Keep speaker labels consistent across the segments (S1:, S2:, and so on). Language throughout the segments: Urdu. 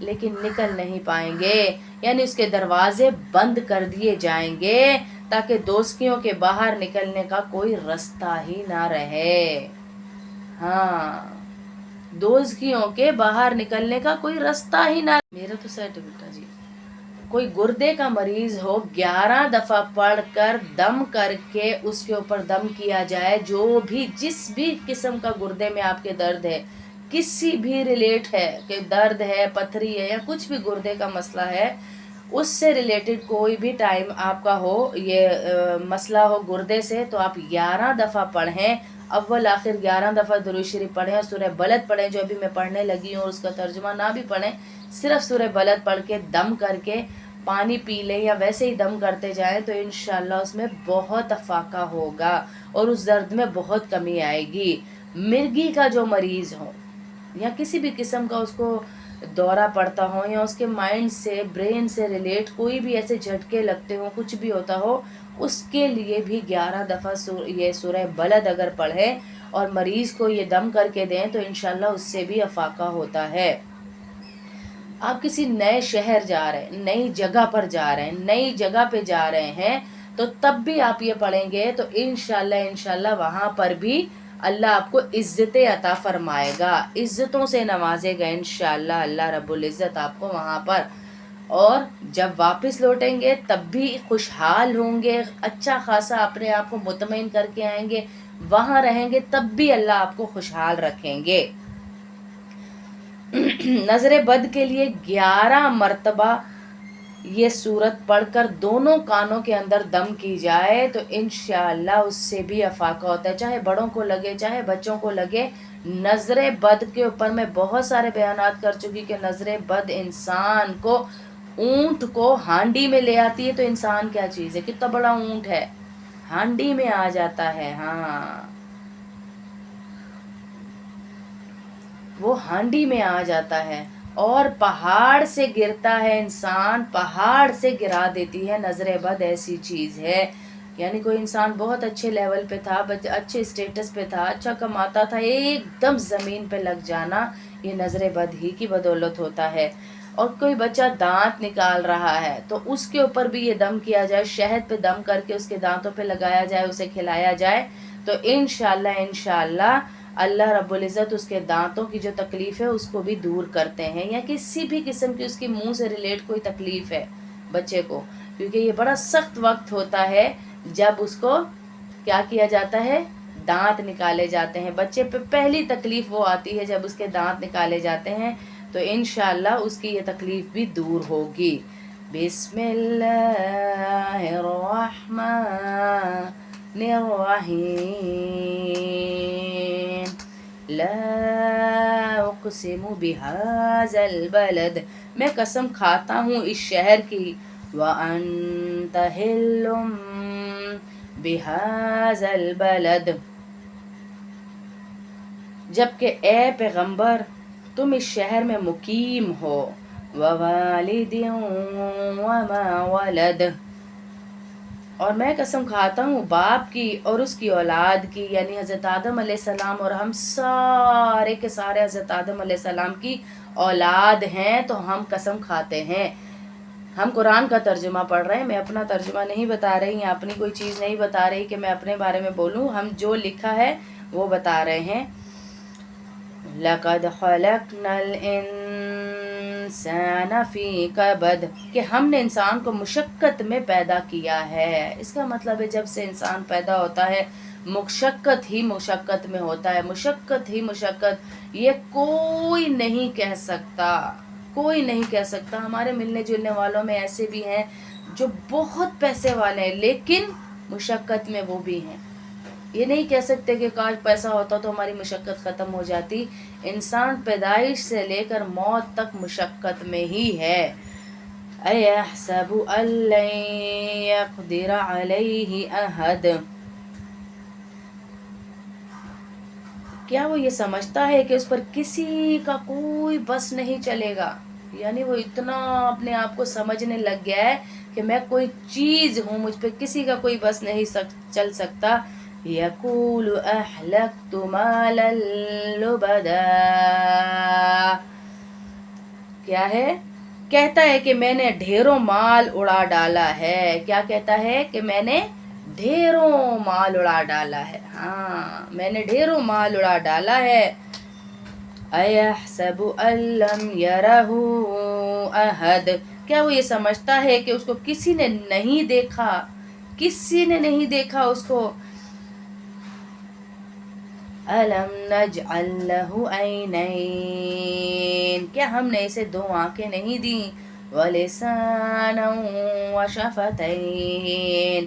S1: لیکن نکل نہیں پائیں گے، یعنی اس کے دروازے بند کر دیے جائیں گے تاکہ دوزخیوں کے باہر نکلنے کا کوئی رستہ ہی نہ رہے۔ ہاں، دوزخیوں کے باہر نکلنے کا کوئی رستہ ہی نہ، میرا تو سیٹ ہے بیٹا جی۔ کوئی گردے کا مریض ہو، 11 دفعہ پڑھ کر دم کر کے اس کے اوپر دم کیا جائے، جو بھی جس بھی قسم کا گردے میں آپ کے درد ہے، کسی بھی ریلیٹ ہے کہ درد ہے، پتھری ہے یا کچھ بھی گردے کا مسئلہ ہے، اس سے ریلیٹڈ کوئی بھی ٹائم آپ کا ہو، یہ مسئلہ ہو گردے سے، تو آپ 11 دفعہ پڑھیں، اول آخر 11 دفعہ درود شریف پڑھیں، سورہ بلد پڑھیں جو ابھی میں پڑھنے لگی ہوں، اور اس کا ترجمہ نہ بھی پڑھیں، صرف سورہ بلد پڑھ کے دم کر کے پانی پی لیں یا ویسے ہی دم کرتے جائیں، تو انشاءاللہ اس میں بہت افاقہ ہوگا اور اس درد میں بہت کمی آئے گی۔ مرگی کا جو مریض ہو یا کسی بھی قسم کا اس کو دورہ پڑتا ہو یا اس کے مائنڈ سے، برین سے ریلیٹ کوئی بھی ایسے جھٹکے لگتے ہوں، کچھ بھی ہوتا ہو، اس کے لیے بھی 11 دفعہ یہ سورہ بلد اگر پڑھیں اور مریض کو یہ دم کر کے دیں تو انشاءاللہ اس سے بھی افاقہ ہوتا ہے۔ آپ کسی نئے شہر جا رہے ہیں، نئی جگہ پر جا رہے ہیں، نئی جگہ پہ جا رہے ہیں، تو تب بھی آپ یہ پڑھیں گے تو انشاءاللہ وہاں پر بھی اللہ آپ کو عزتیں عطا فرمائے گا، عزتوں سے نوازے گا انشاءاللہ اللہ رب العزت آپ کو وہاں پر۔ اور جب واپس لوٹیں گے تب بھی خوشحال ہوں گے، اچھا خاصا اپنے آپ کو مطمئن کر کے آئیں گے، وہاں رہیں گے تب بھی اللہ آپ کو خوشحال رکھیں گے۔ نظر بد کے لیے 11 مرتبہ یہ سورت پڑھ کر دونوں کانوں کے اندر دم کی جائے تو انشاءاللہ اس سے بھی افاقہ ہوتا ہے، چاہے بڑوں کو لگے چاہے بچوں کو لگے۔ نظر بد کے اوپر میں بہت سارے بیانات کر چکی کہ نظر بد انسان کو، اونٹ کو ہانڈی میں لے آتی ہے، تو انسان کیا چیز ہے، کتنا بڑا اونٹ ہے، ہانڈی میں آ جاتا ہے، ہاں وہ ہانڈی میں آ جاتا ہے، اور پہاڑ سے گرتا ہے انسان، پہاڑ سے گرا دیتی ہے نظر بد، ایسی چیز ہے۔ یعنی کوئی انسان بہت اچھے لیول پہ تھا، اچھے اسٹیٹس پہ تھا، اچھا کماتا تھا، ایک دم زمین پہ لگ جانا یہ نظر بد ہی کی بدولت ہوتا ہے۔ اور کوئی بچہ دانت نکال رہا ہے تو اس کے اوپر بھی یہ دم کیا جائے، شہد پہ دم کر کے اس کے دانتوں پہ لگایا جائے، اسے کھلایا جائے، تو انشاءاللہ اللہ رب العزت اس کے دانتوں کی جو تکلیف ہے اس کو بھی دور کرتے ہیں، یا کسی بھی قسم کی اس کی منہ سے ریلیٹ کوئی تکلیف ہے بچے کو، کیونکہ یہ بڑا سخت وقت ہوتا ہے جب اس کو کیا کیا جاتا ہے، دانت نکالے جاتے ہیں۔ بچے پہ پہلی تکلیف وہ آتی ہے جب اس کے دانت نکالے جاتے ہیں، تو انشاءاللہ اس کی یہ تکلیف بھی دور ہوگی۔ بسم اللہ الرحمن الرحیم، لا اقسم بهذا البلد، میں قسم کھاتا ہوں اس شہر کی، وانت حل بهذا البلد، جبکہ اے پیغمبر تم اس شہر میں مقیم ہو، ووالد وما ولد، اور میں قسم کھاتا ہوں باپ کی اور اس کی اولاد کی، یعنی حضرت آدم علیہ السلام، اور ہم سارے کے سارے حضرت آدم علیہ السلام کی اولاد ہیں، تو ہم قسم کھاتے ہیں۔ ہم قرآن کا ترجمہ پڑھ رہے ہیں، میں اپنا ترجمہ نہیں بتا رہی یا اپنی کوئی چیز نہیں بتا رہی کہ میں اپنے بارے میں بولوں، ہم جو لکھا ہے وہ بتا رہے ہیں۔ لَقَدْ خَلَقْنَا الْإِنسَانَ فِي كَبَدٍ، کہ ہم نے انسان کو مشقت میں پیدا کیا ہے، اس کا مطلب ہے جب سے انسان پیدا ہوتا ہے مشقت ہی مشقت میں ہوتا ہے، مشقت ہی مشقت، یہ کوئی نہیں کہہ سکتا، کوئی نہیں کہہ سکتا۔ ہمارے ملنے جلنے والوں میں ایسے بھی ہیں جو بہت پیسے والے ہیں لیکن مشقت میں وہ بھی ہیں، یہ نہیں کہہ سکتے کہ کاش پیسہ ہوتا تو ہماری مشقت ختم ہو جاتی۔ انسان پیدائش سے لے کر موت تک مشقت میں ہی ہے۔ اَيَحْسَبُ أَن لَّن يَقْدِرَ عَلَيْهِ أَحَدٌ، کیا وہ یہ سمجھتا ہے کہ اس پر کسی کا کوئی بس نہیں چلے گا، یعنی وہ اتنا اپنے آپ کو سمجھنے لگ گیا ہے کہ میں کوئی چیز ہوں، مجھ پہ کسی کا کوئی بس نہیں چل سکتا۔ يَقُولُ أَهْلَكْتُ مَالًا لُبَدًا، کیا ہے؟ کہتا ہے کہ میں نے ڈھیروں مال اڑا ڈالا ہے. کیا کہتا ہے؟ کہ میں نے ڈھیروں مال اڑا ڈالا ہے. ہاں، میں نے ڈھیروں مال اڑا ڈالا ہے. اَيَحْسَبُ أَن لَّمْ يَرَهُ أَحَدٌ، کیا وہ یہ سمجھتا ہے کہ اس کو کسی نے نہیں دیکھا؟ کسی نے نہیں دیکھا اس کو. أَلَمْ نَجْعَل لَّهُ عَيْنَيْنِ، کیا ہم نے اسے دو آنکھیں نہیں دیں؟ وَلِسَانًا وَشَفَتَيْنِ،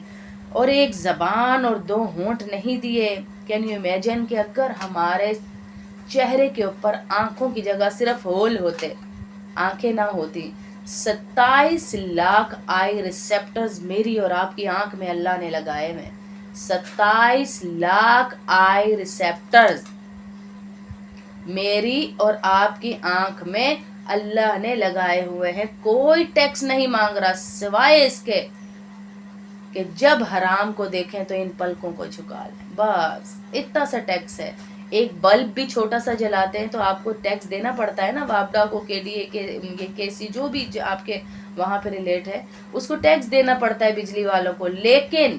S1: اور ایک زبان اور دو ہونٹ نہیں دیے. کین یو امیجن کہ اگر ہمارے چہرے کے اوپر آنکھوں کی جگہ صرف ہول ہوتے، آنکھیں نہ ہوتی. 27 لاکھ آئی ریسیپٹرز میری اور آپ کی آنکھ میں اللہ نے لگائے ہوئے. 27 لاکھ آئی ریسیپٹرز میری اور آپ کی آنکھ میں اللہ نے لگائے ہوئے ہیں. کوئی ٹیکس نہیں مانگ رہا سوائے اس کے کہ جب حرام کو دیکھیں تو ان پلکوں کو جھکا لیں. بس اتنا سا ٹیکس ہے. ایک بلب بھی چھوٹا سا جلاتے ہیں تو آپ کو ٹیکس دینا پڑتا ہے نا. وابڈا کو کے سی جو بھی آپ کے وہاں پہ ریلیٹ ہے اس کو ٹیکس دینا پڑتا ہے بجلی والوں کو. لیکن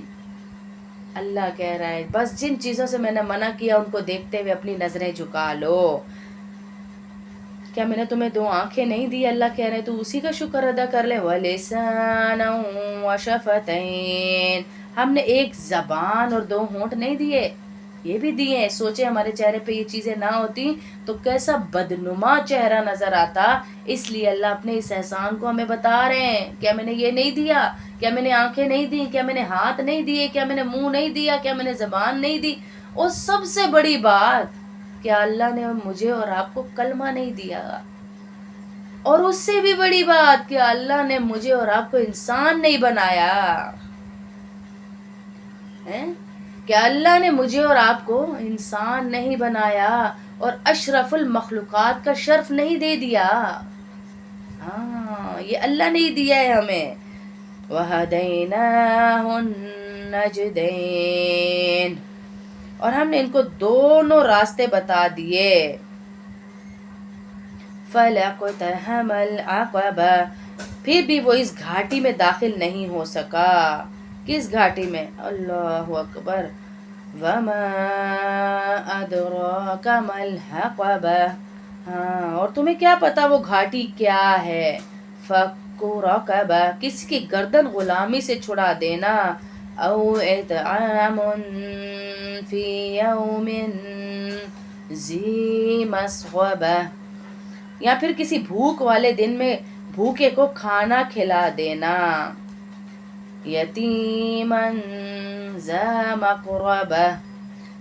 S1: اللہ کہہ رہا ہے بس جن چیزوں سے میں نے منع کیا ان کو دیکھتے ہوئے اپنی نظریں جھکا لو. کیا میں نے تمہیں دو آنکھیں نہیں دی؟ اللہ کہہ رہے ہیں تو اسی کا شکر ادا کر لے. وَلِسَانًا وَشَفَتَيْنِ، ہم نے ایک زبان اور دو ہونٹ نہیں دیے؟ یہ بھی دیے ہیں. سوچے ہمارے چہرے پہ یہ چیزیں نہ ہوتی تو کیسا بدنما چہرہ نظر آتا. اس لیے اللہ اپنے اس احسان کو ہمیں بتا رہے ہیں. کیا میں نے یہ نہیں دیا؟ کیا میں نے آنکھیں نہیں دی؟ کیا میں نے ہاتھ نہیں دیے؟ کیا میں نے منہ نہیں دیا؟ کیا میں نے زبان نہیں دی؟ اور سب سے بڑی بات، کیا اللہ نے مجھے اور آپ کو کلمہ نہیں دیا؟ اور اس سے بھی بڑی بات، کیا اللہ نے مجھے اور آپ کو انسان نہیں بنایا؟ کیا اللہ نے مجھے اور آپ کو انسان نہیں بنایا اور اشرف المخلوقات کا شرف نہیں دے دیا؟ ہاں، یہ اللہ نے دیا ہے ہمیں. وَهَدَيْنَاهُ النَّجْدَيْنِ، اور ہم نے ان کو دونوں راستے بتا دیے. فَلَاقْتَحَمَ الْعَقَبَةَ، پھر بھی وہ اس گھاٹی میں داخل نہیں ہو سکا. کس گھاٹی میں؟ اللہ اکبر. وَمَا أَدْرَاكَ مَا الْعَقَبَةُ، ہاں، اور تمہیں کیا پتا وہ گھاٹی کیا ہے؟ فَكُّ رَقَبَةٍ، کسی کی گردن غلامی سے چھڑا دینا. أَوْ إِطْعَامٌ فِي يَوْمٍ ذِي مَسْغَبَةٍ، یا پھر کسی بھوک والے دن میں بھوکے کو کھانا کھلا دینا. یتیماً ذا مقربہ،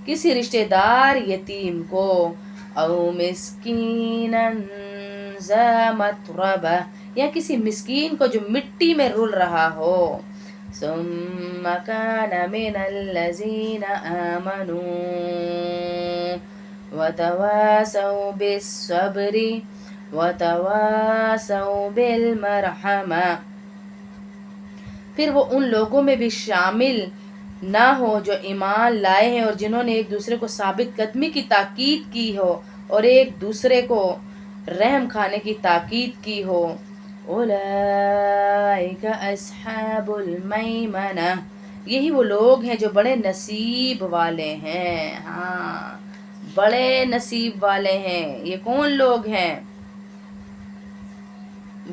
S1: کسی رشتہ دار یتیم کو. او مسکیناً ذا متربہ، یا کسی مسکین کو جو مٹی میں رل رہا ہو. ثم كان من الذين آمنوا وتواصوا بالصبر وتواصوا بالمرحمہ، پھر وہ ان لوگوں میں بھی شامل نہ ہو جو ایمان لائے ہیں اور جنہوں نے ایک دوسرے کو ثابت قدمی کی تاکید کی ہو اور ایک دوسرے کو رحم کھانے کی تاکید کی ہو. اولئک اصحاب المیمنہ، یہی وہ لوگ ہیں جو بڑے نصیب والے ہیں. ہاں، بڑے نصیب والے ہیں. یہ کون لوگ ہیں؟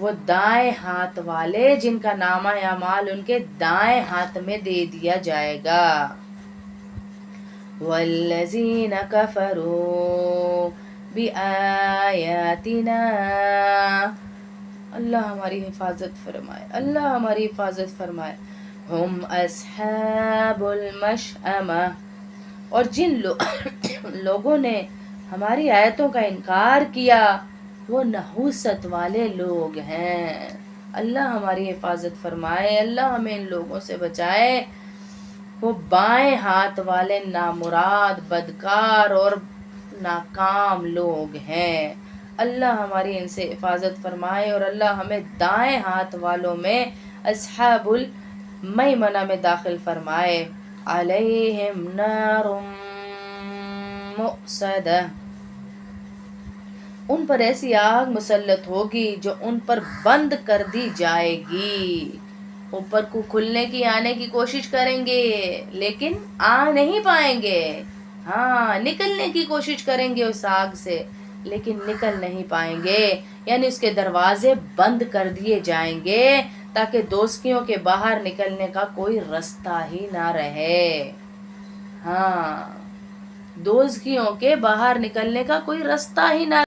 S1: وہ دائیں ہاتھ والے جن کا نامہ اعمال ان کے دائیں ہاتھ میں دے دیا جائے گا. والذین کفروا بآیاتنا، اللہ ہماری حفاظت فرمائے، اللہ ہماری حفاظت فرمائے. ہم اصحاب المشأمہ، اور جن لوگوں نے ہماری آیتوں کا انکار کیا وہ نحوست والے لوگ ہیں. اللہ ہماری حفاظت فرمائے، اللہ ہمیں ان لوگوں سے بچائے. وہ بائیں ہاتھ والے نامراد، بدکار اور ناکام لوگ ہیں. اللہ ہماری ان سے حفاظت فرمائے اور اللہ ہمیں دائیں ہاتھ والوں میں اصحاب المیمنہ میں داخل فرمائے. علیہم نار مؤصدہ، ان پر ایسی آگ مسلط ہوگی جو ان پر بند کر دی جائے گی. اوپر کو کھلنے کی آنے کی کوشش کریں گے لیکن آ نہیں پائیں گے. ہاں نکلنے کی کوشش کریں گے اس آگ سے لیکن نکل نہیں پائیں گے. یعنی اس کے دروازے بند کر دیے جائیں گے تاکہ دوزخیوں کے باہر نکلنے کا کوئی رستہ ہی نہ رہے. ہاں دوزخیوں کے باہر نکلنے کا کوئی رستہ ہی نہ